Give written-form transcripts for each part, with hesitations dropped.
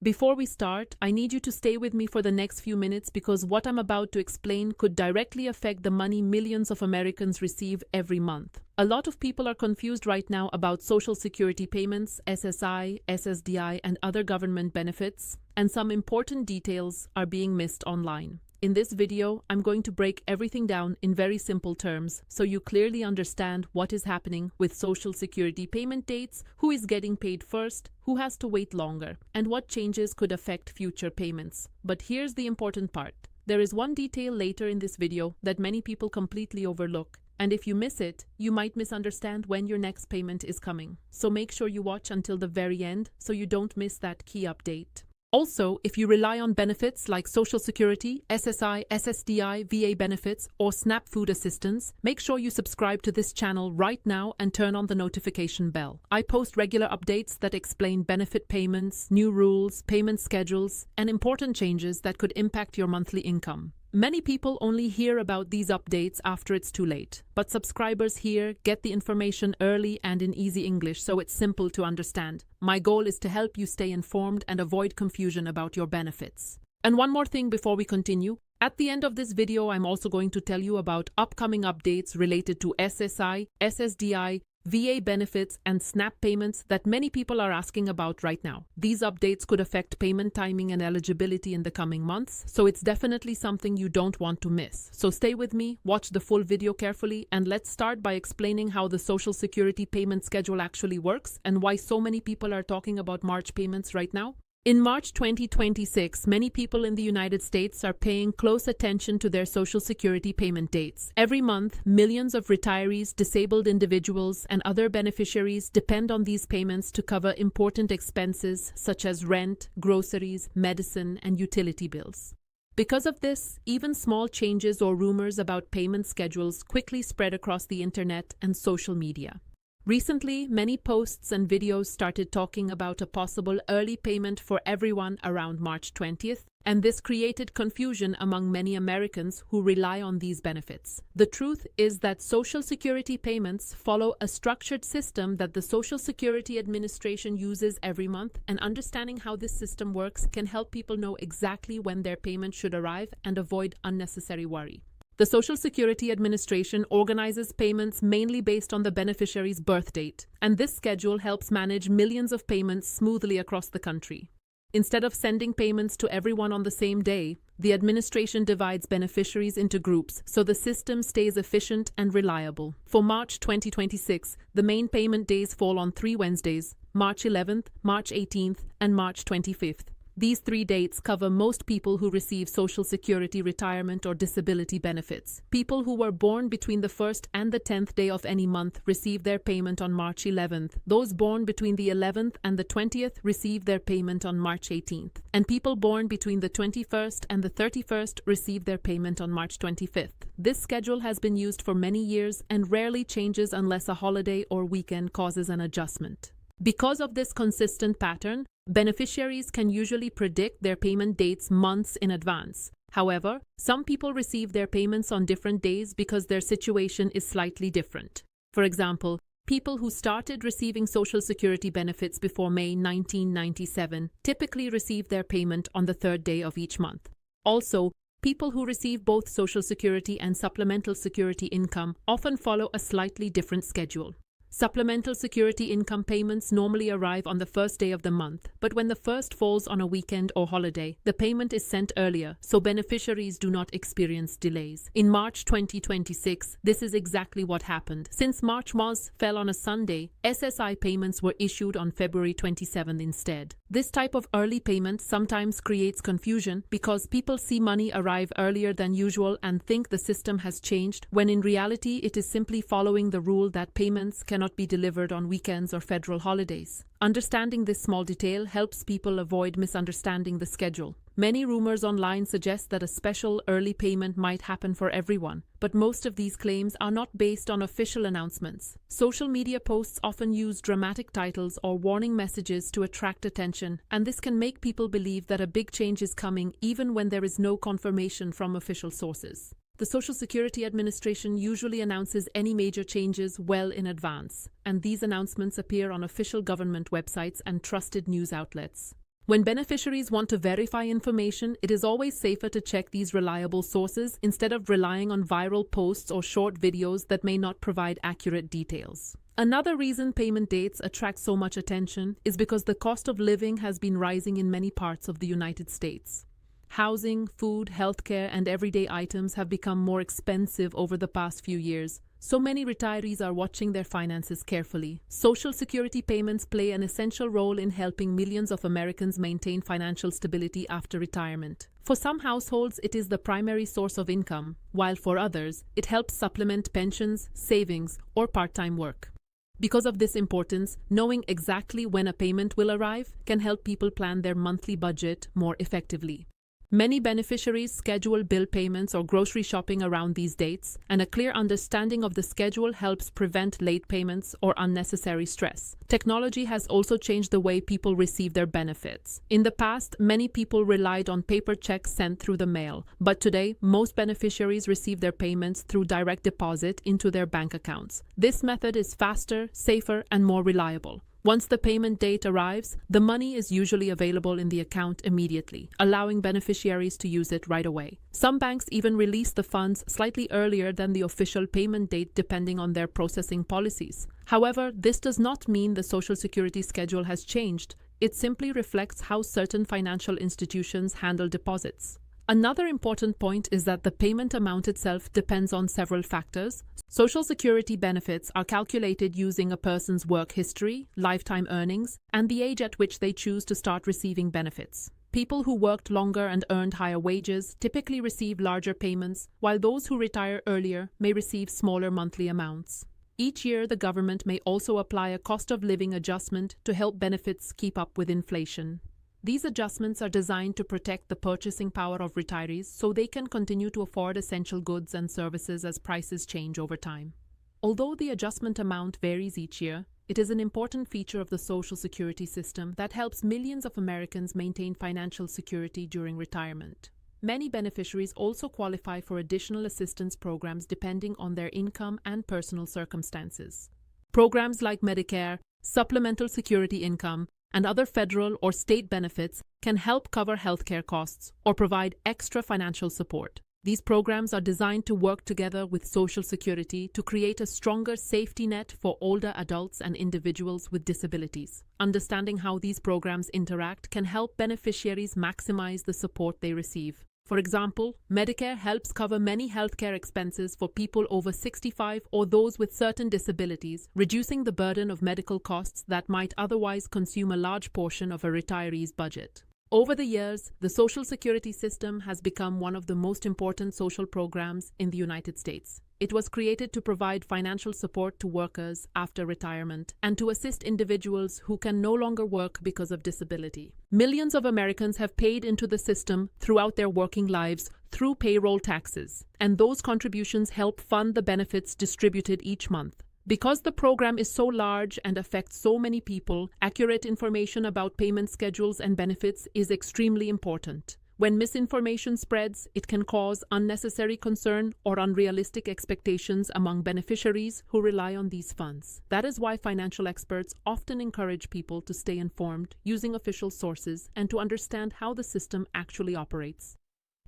Before we start, I need you to stay with me for the next few minutes because what I'm about to explain could directly affect the money millions of Americans receive every month. A lot of people are confused right now about Social Security payments, SSI, SSDI, and other government benefits, and some important details are being missed online. In this video, I'm going to break everything down in very simple terms so you clearly understand what is happening with Social Security payment dates, who is getting paid first, who has to wait longer, and what changes could affect future payments. But here's the important part. There is one detail later in this video that many people completely overlook, and if you miss it, you might misunderstand when your next payment is coming. So make sure you watch until the very end so you don't miss that key update. Also, if you rely on benefits like Social Security, SSI, SSDI, VA benefits, or SNAP food assistance, make sure you subscribe to this channel right now and turn on the notification bell. I post regular updates that explain benefit payments, new rules, payment schedules, and important changes that could impact your monthly income. Many people only hear about these updates after it's too late, but subscribers here get the information early and in easy English so it's simple to understand. My goal is to help you stay informed and avoid confusion about your benefits. And one more thing before we continue. At the end of this video, I'm also going to tell you about upcoming updates related to SSI, SSDI, VA benefits, and SNAP payments that many people are asking about right now. These updates could affect payment timing and eligibility in the coming months, so it's definitely something you don't want to miss. So stay with me, watch the full video carefully, and let's start by explaining how the Social Security payment schedule actually works and why so many people are talking about March payments right now. In March 2026, many people in the United States are paying close attention to their Social Security payment dates. Every month, millions of retirees, disabled individuals, and other beneficiaries depend on these payments to cover important expenses such as rent, groceries, medicine, and utility bills. Because of this, even small changes or rumors about payment schedules quickly spread across the internet and social media. Recently, many posts and videos started talking about a possible early payment for everyone around March 20th, and this created confusion among many Americans who rely on these benefits. The truth is that Social Security payments follow a structured system that the Social Security Administration uses every month, and understanding how this system works can help people know exactly when their payment should arrive and avoid unnecessary worry. The Social Security Administration organizes payments mainly based on the beneficiary's birth date, and this schedule helps manage millions of payments smoothly across the country. Instead of sending payments to everyone on the same day, the administration divides beneficiaries into groups so the system stays efficient and reliable. For March 2026, the main payment days fall on 3 Wednesdays, March 11th, March 18th, and March 25th. These 3 dates cover most people who receive Social Security retirement or disability benefits. People who were born between the 1st and the 10th day of any month receive their payment on March 11th. Those born between the 11th and the 20th receive their payment on March 18th. And people born between the 21st and the 31st receive their payment on March 25th. This schedule has been used for many years and rarely changes unless a holiday or weekend causes an adjustment. Because of this consistent pattern, beneficiaries can usually predict their payment dates months in advance. However, some people receive their payments on different days because their situation is slightly different. For example, people who started receiving Social Security benefits before May 1997 typically receive their payment on the 3rd day of each month. Also, people who receive both Social Security and Supplemental Security income often follow a slightly different schedule. Supplemental Security income payments normally arrive on the 1st day of the month, but when the 1st falls on a weekend or holiday, the payment is sent earlier, so beneficiaries do not experience delays. In March 2026, this is exactly what happened. Since March fell on a Sunday, SSI payments were issued on February 27th instead. This type of early payment sometimes creates confusion because people see money arrive earlier than usual and think the system has changed, when in reality it is simply following the rule that payments cannot be delivered on weekends or federal holidays. Understanding this small detail helps people avoid misunderstanding the schedule. Many rumors online suggest that a special early payment might happen for everyone, but most of these claims are not based on official announcements. Social media posts often use dramatic titles or warning messages to attract attention, and this can make people believe that a big change is coming even when there is no confirmation from official sources. The Social Security Administration usually announces any major changes well in advance, and these announcements appear on official government websites and trusted news outlets. When beneficiaries want to verify information, it is always safer to check these reliable sources instead of relying on viral posts or short videos that may not provide accurate details. Another reason payment dates attract so much attention is because the cost of living has been rising in many parts of the United States. Housing, food, healthcare, and everyday items have become more expensive over the past few years, so many retirees are watching their finances carefully. Social Security payments play an essential role in helping millions of Americans maintain financial stability after retirement. For some households, it is the primary source of income, while for others, it helps supplement pensions, savings, or part-time work. Because of this importance, knowing exactly when a payment will arrive can help people plan their monthly budget more effectively. Many beneficiaries schedule bill payments or grocery shopping around these dates, and a clear understanding of the schedule helps prevent late payments or unnecessary stress. Technology has also changed the way people receive their benefits. In the past, many people relied on paper checks sent through the mail, but today, most beneficiaries receive their payments through direct deposit into their bank accounts. This method is faster, safer, and more reliable. Once the payment date arrives, the money is usually available in the account immediately, allowing beneficiaries to use it right away. Some banks even release the funds slightly earlier than the official payment date depending on their processing policies. However, this does not mean the Social Security schedule has changed. It simply reflects how certain financial institutions handle deposits. Another important point is that the payment amount itself depends on several factors. Social Security benefits are calculated using a person's work history, lifetime earnings, and the age at which they choose to start receiving benefits. People who worked longer and earned higher wages typically receive larger payments, while those who retire earlier may receive smaller monthly amounts. Each year, the government may also apply a cost of living adjustment to help benefits keep up with inflation. These adjustments are designed to protect the purchasing power of retirees so they can continue to afford essential goods and services as prices change over time. Although the adjustment amount varies each year, it is an important feature of the Social Security system that helps millions of Americans maintain financial security during retirement. Many beneficiaries also qualify for additional assistance programs depending on their income and personal circumstances. Programs like Medicare, Supplemental Security Income, and other federal or state benefits can help cover healthcare costs or provide extra financial support. These programs are designed to work together with Social Security to create a stronger safety net for older adults and individuals with disabilities. Understanding how these programs interact can help beneficiaries maximize the support they receive. For example, Medicare helps cover many healthcare expenses for people over 65 or those with certain disabilities, reducing the burden of medical costs that might otherwise consume a large portion of a retiree's budget. Over the years, the Social Security system has become one of the most important social programs in the United States. It was created to provide financial support to workers after retirement and to assist individuals who can no longer work because of disability. Millions of Americans have paid into the system throughout their working lives through payroll taxes, and those contributions help fund the benefits distributed each month. Because the program is so large and affects so many people, accurate information about payment schedules and benefits is extremely important. When misinformation spreads, it can cause unnecessary concern or unrealistic expectations among beneficiaries who rely on these funds. That is why financial experts often encourage people to stay informed using official sources and to understand how the system actually operates.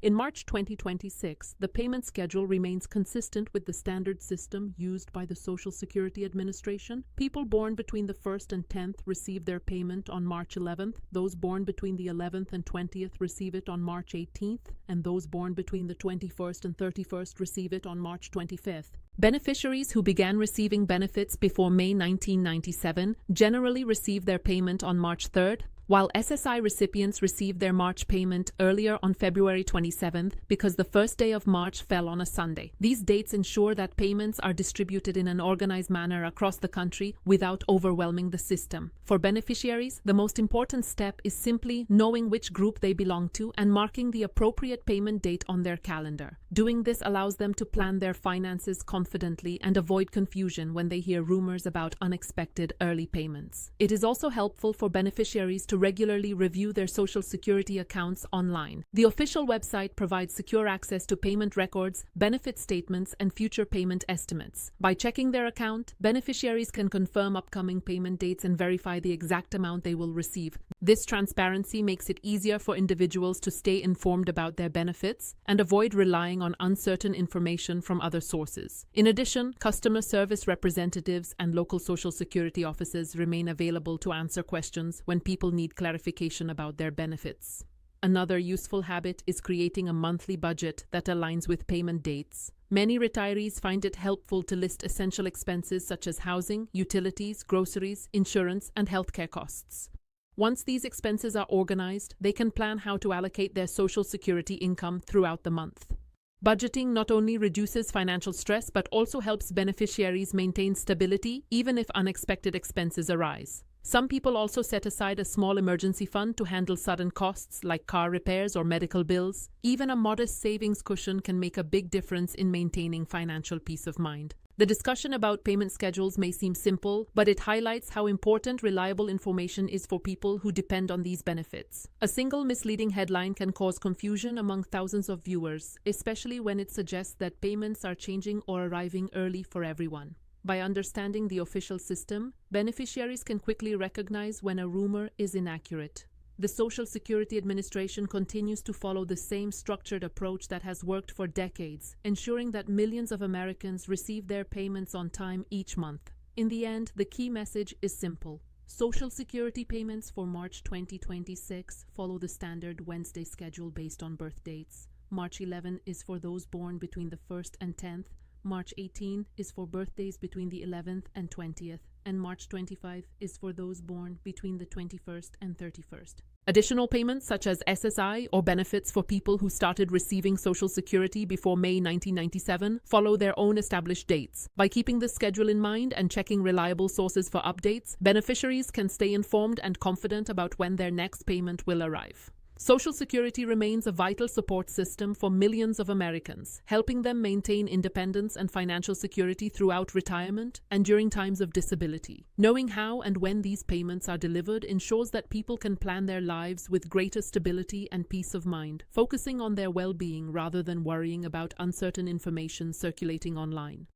In March 2026, the payment schedule remains consistent with the standard system used by the Social Security Administration. People born between the 1st and 10th receive their payment on March 11th, those born between the 11th and 20th receive it on March 18th, and those born between the 21st and 31st receive it on March 25th. Beneficiaries who began receiving benefits before May 1997 generally receive their payment on March 3rd, while SSI recipients received their March payment earlier on February 27th because the first day of March fell on a Sunday. These dates ensure that payments are distributed in an organized manner across the country without overwhelming the system. For beneficiaries, the most important step is simply knowing which group they belong to and marking the appropriate payment date on their calendar. Doing this allows them to plan their finances confidently and avoid confusion when they hear rumors about unexpected early payments. It is also helpful for beneficiaries to to regularly review their Social Security accounts online. The official website provides secure access to payment records, benefit statements, and future payment estimates. By checking their account, beneficiaries can confirm upcoming payment dates and verify the exact amount they will receive. This transparency makes it easier for individuals to stay informed about their benefits and avoid relying on uncertain information from other sources. In addition, customer service representatives and local Social Security offices remain available to answer questions when people need clarification about their benefits. Another useful habit is creating a monthly budget that aligns with payment dates. Many retirees find it helpful to list essential expenses such as housing, utilities, groceries, insurance, and healthcare costs. Once these expenses are organized, they can plan how to allocate their Social Security income throughout the month. Budgeting not only reduces financial stress but also helps beneficiaries maintain stability even if unexpected expenses arise. Some people also set aside a small emergency fund to handle sudden costs like car repairs or medical bills. Even a modest savings cushion can make a big difference in maintaining financial peace of mind. The discussion about payment schedules may seem simple, but it highlights how important reliable information is for people who depend on these benefits. A single misleading headline can cause confusion among thousands of viewers, especially when it suggests that payments are changing or arriving early for everyone. By understanding the official system, beneficiaries can quickly recognize when a rumor is inaccurate. The Social Security Administration continues to follow the same structured approach that has worked for decades, ensuring that millions of Americans receive their payments on time each month. In the end, the key message is simple. Social Security payments for March 2026 follow the standard Wednesday schedule based on birth dates. March 11 is for those born between the 1st and 10th. March 18 is for birthdays between the 11th and 20th, and March 25 is for those born between the 21st and 31st. Additional payments such as SSI or benefits for people who started receiving Social Security before May 1997 follow their own established dates. By keeping this schedule in mind and checking reliable sources for updates, beneficiaries can stay informed and confident about when their next payment will arrive. Social Security remains a vital support system for millions of Americans, helping them maintain independence and financial security throughout retirement and during times of disability. Knowing how and when these payments are delivered ensures that people can plan their lives with greater stability and peace of mind, focusing on their well-being rather than worrying about uncertain information circulating online.